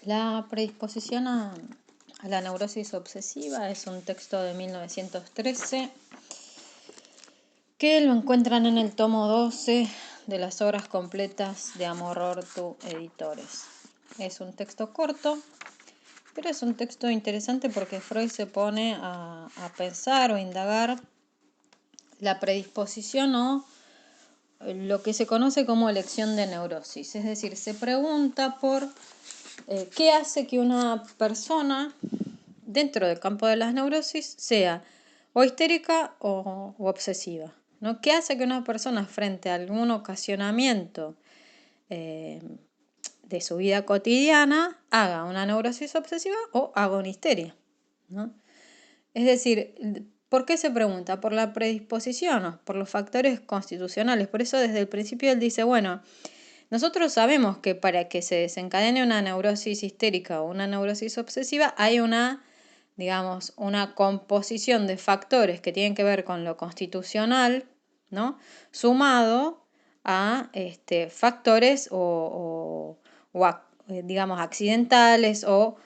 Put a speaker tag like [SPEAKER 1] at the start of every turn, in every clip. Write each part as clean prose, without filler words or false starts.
[SPEAKER 1] La predisposición a la neurosis obsesiva es un texto de 1913 que lo encuentran en el tomo 12 de las obras completas de Amor Ortu Editores. Es un texto corto, pero es un texto interesante porque Freud se pone a pensar o indagar la predisposición o lo que se conoce como elección de neurosis. Es decir, se pregunta por qué hace que una persona dentro del campo de las neurosis sea o histérica o obsesiva, ¿no? ¿Qué hace que una persona frente a algún ocasionamiento de su vida cotidiana haga una neurosis obsesiva o haga una histeria, ¿no? Es decir, ¿por qué se pregunta? Por la predisposición o por los factores constitucionales. Por eso desde el principio él dice, bueno, nosotros sabemos que para que se desencadene una neurosis histérica o una neurosis obsesiva hay una composición de factores que tienen que ver con lo constitucional, ¿no? Sumado a factores accidentales o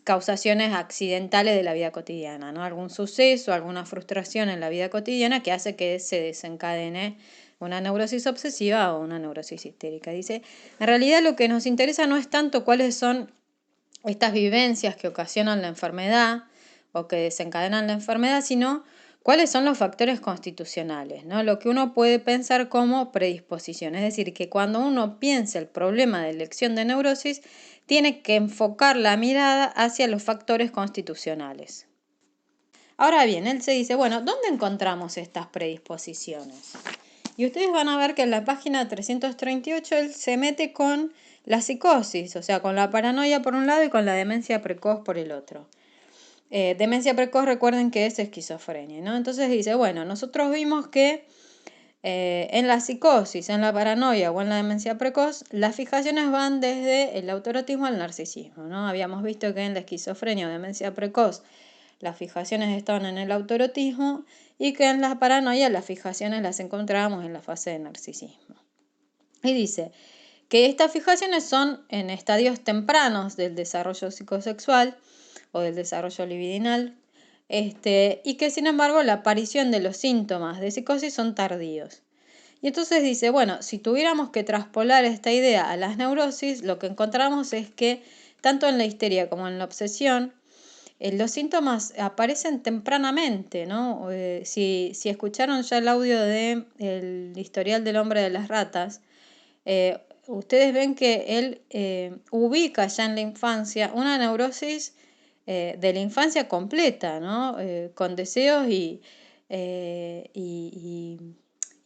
[SPEAKER 1] causaciones accidentales de la vida cotidiana, ¿no? Algún suceso, alguna frustración en la vida cotidiana que hace que se desencadene una neurosis obsesiva o una neurosis histérica. Dice, en realidad lo que nos interesa no es tanto cuáles son estas vivencias que ocasionan la enfermedad o que desencadenan la enfermedad, sino cuáles son los factores constitucionales, ¿no? Lo que uno puede pensar como predisposición. Es decir, que cuando uno piensa el problema de elección de neurosis, tiene que enfocar la mirada hacia los factores constitucionales. Ahora bien, él se dice, bueno, ¿dónde encontramos estas predisposiciones? Y ustedes van a ver que en la página 338 él se mete con la psicosis, o sea, con la paranoia por un lado y con la demencia precoz por el otro. Demencia precoz, recuerden que es esquizofrenia, ¿no? Entonces dice, bueno, nosotros vimos que en la psicosis, en la paranoia o en la demencia precoz, las fijaciones van desde el autoerotismo al narcisismo, ¿no? Habíamos visto que en la esquizofrenia o demencia precoz las fijaciones estaban en el autoerotismo y que en la paranoia las fijaciones las encontrábamos en la fase de narcisismo. Y dice que estas fijaciones son en estadios tempranos del desarrollo psicosexual o del desarrollo libidinal, y que sin embargo la aparición de los síntomas de psicosis son tardíos. Y entonces dice, bueno, si tuviéramos que traspolar esta idea a las neurosis, lo que encontramos es que tanto en la histeria como en la obsesión, los síntomas aparecen tempranamente, ¿no? Si escucharon ya el audio de El historial del hombre de las ratas, ustedes ven que él ubica ya en la infancia una neurosis de la infancia completa, ¿no? Con deseos y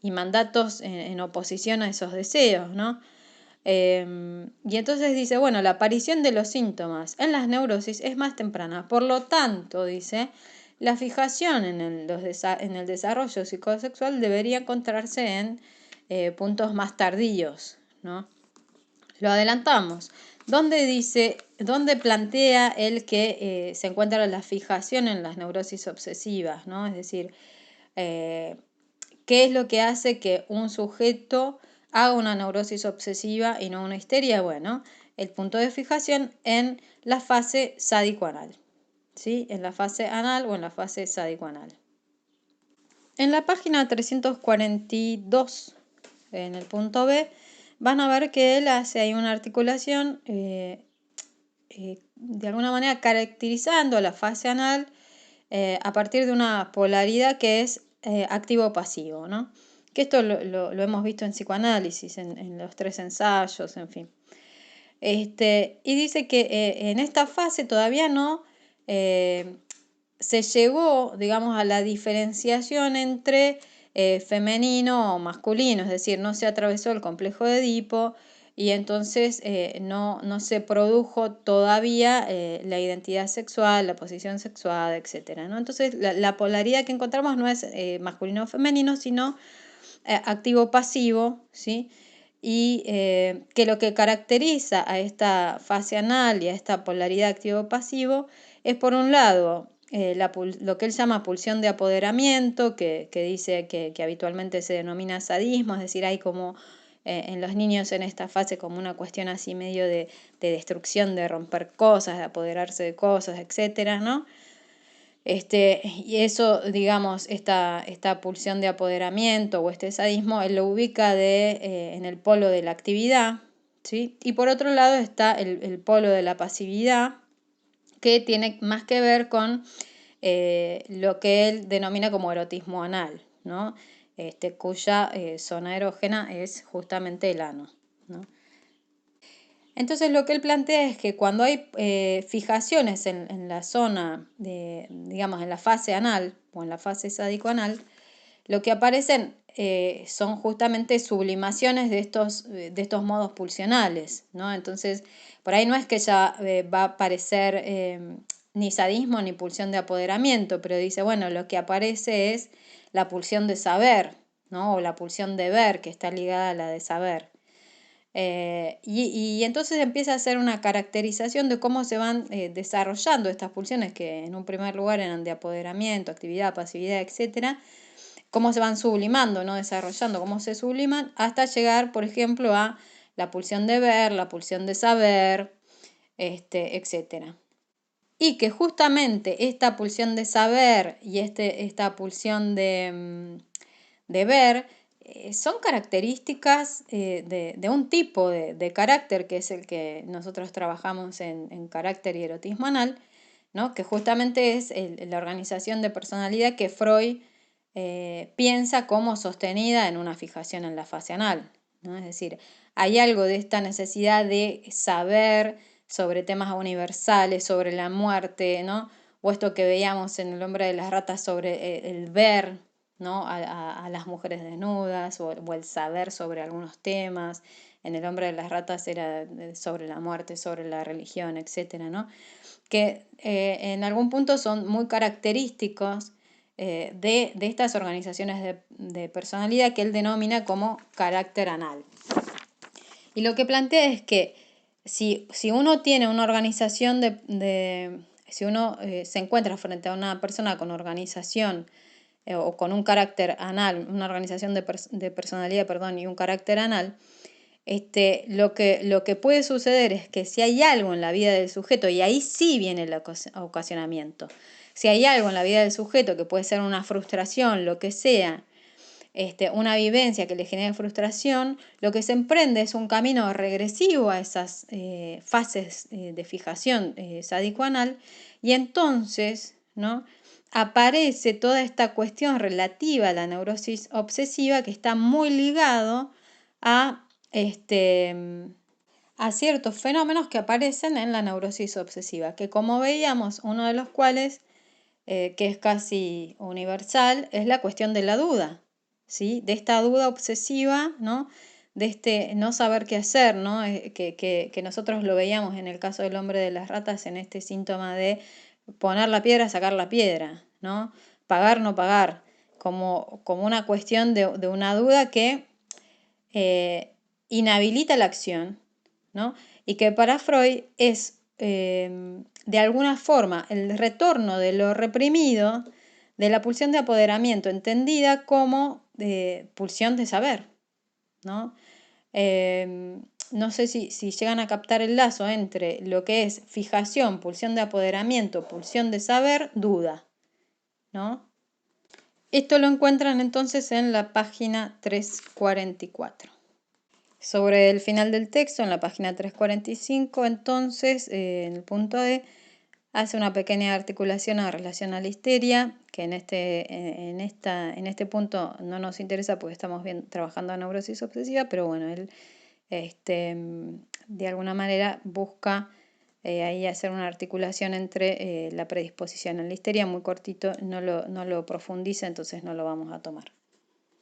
[SPEAKER 1] mandatos en oposición a esos deseos, ¿no? Y entonces dice, bueno, la aparición de los síntomas en las neurosis es más temprana. Por lo tanto, dice, la fijación en el desarrollo psicosexual debería encontrarse en puntos más tardíos, ¿no? Lo adelantamos. ¿Dónde plantea él que se encuentra la fijación en las neurosis obsesivas, ¿no? Es decir, ¿qué es lo que hace que un sujeto haga una neurosis obsesiva y no una histeria? Bueno, el punto de fijación en la fase sádico-anal, ¿sí? En la fase anal o en la fase sádico-anal. En la página 342, en el punto B, van a ver que él hace ahí una articulación de alguna manera caracterizando la fase anal a partir de una polaridad que es activo-pasivo, ¿no? Que esto lo hemos visto en psicoanálisis, en los 3 ensayos, en fin. Y dice que en esta fase todavía no se llegó, digamos, a la diferenciación entre femenino o masculino, es decir, no se atravesó el complejo de Edipo y entonces no se produjo todavía la identidad sexual, la posición sexual, etc., ¿no? Entonces la polaridad que encontramos no es masculino o femenino, sino activo-pasivo, ¿sí? Y que lo que caracteriza a esta fase anal y a esta polaridad activo-pasivo es, por un lado, lo que él llama pulsión de apoderamiento, que dice que habitualmente se denomina sadismo, es decir, hay como en los niños en esta fase como una cuestión así medio de destrucción, de romper cosas, de apoderarse de cosas, etcétera, ¿no? Y eso, digamos, esta pulsión de apoderamiento o este sadismo, él lo ubica en el polo de la actividad, ¿sí? Y por otro lado está el polo de la pasividad, que tiene más que ver con lo que él denomina como erotismo anal, ¿no? Cuya zona erógena es justamente el ano, ¿no? Entonces lo que él plantea es que cuando hay fijaciones en la zona, digamos, en la fase anal o en la fase sádico-anal, lo que aparecen son justamente sublimaciones de estos modos pulsionales, ¿no? Entonces, por ahí no es que ya va a aparecer ni sadismo ni pulsión de apoderamiento, pero dice, bueno, lo que aparece es la pulsión de saber, ¿no? O la pulsión de ver, que está ligada a la de saber. Y entonces empieza a hacer una caracterización de cómo se van desarrollando estas pulsiones que en un primer lugar eran de apoderamiento, actividad, pasividad, etcétera, cómo se van sublimando, ¿no? Desarrollando, cómo se subliman hasta llegar, por ejemplo, a la pulsión de ver, la pulsión de saber, etcétera. Y que justamente esta pulsión de saber y esta pulsión de ver son características de un tipo de carácter que es el que nosotros trabajamos en carácter y erotismo anal, ¿no? Que justamente es la organización de personalidad que Freud piensa como sostenida en una fijación en la fase anal, ¿no? Es decir, hay algo de esta necesidad de saber sobre temas universales, sobre la muerte, ¿no? O esto que veíamos en El hombre de las ratas sobre el ver, ¿no? a las mujeres desnudas o el saber sobre algunos temas. En El hombre de las ratas era sobre la muerte, sobre la religión, etcétera, ¿no? Que en algún punto son muy característicos de estas organizaciones de personalidad que él denomina como carácter anal. Y lo que plantea es que si uno tiene una organización si uno se encuentra frente a una persona con organización o con un carácter anal, una organización de personalidad, perdón, y un carácter anal, lo que puede suceder es que si hay algo en la vida del sujeto, y ahí sí viene el ocasionamiento, si hay algo en la vida del sujeto que puede ser una frustración, lo que sea, una vivencia que le genere frustración, lo que se emprende es un camino regresivo a esas fases de fijación sádico-anal, y entonces, ¿no? Aparece toda esta cuestión relativa a la neurosis obsesiva que está muy ligado a ciertos fenómenos que aparecen en la neurosis obsesiva, que como veíamos, uno de los cuales, que es casi universal, es la cuestión de la duda, ¿sí? De esta duda obsesiva, ¿no? De este no saber qué hacer, ¿no? Que nosotros lo veíamos en el caso del hombre de las ratas, en este síntoma de poner la piedra, sacar la piedra, ¿no? Pagar, no pagar, como una cuestión de una duda que inhabilita la acción, ¿no? Y que para Freud es de alguna forma el retorno de lo reprimido, de la pulsión de apoderamiento, entendida como pulsión de saber, ¿no? No sé si llegan a captar el lazo entre lo que es fijación, pulsión de apoderamiento, pulsión de saber, duda, ¿no? Esto lo encuentran entonces en la página 344. Sobre el final del texto, en la página 345, entonces, en el punto D, hace una pequeña articulación en relación a la histeria, que en este punto no nos interesa porque estamos trabajando en neurosis obsesiva, pero bueno, él de alguna manera busca ahí hacer una articulación entre la predisposición a la histeria, muy cortito, no lo profundiza, entonces no lo vamos a tomar.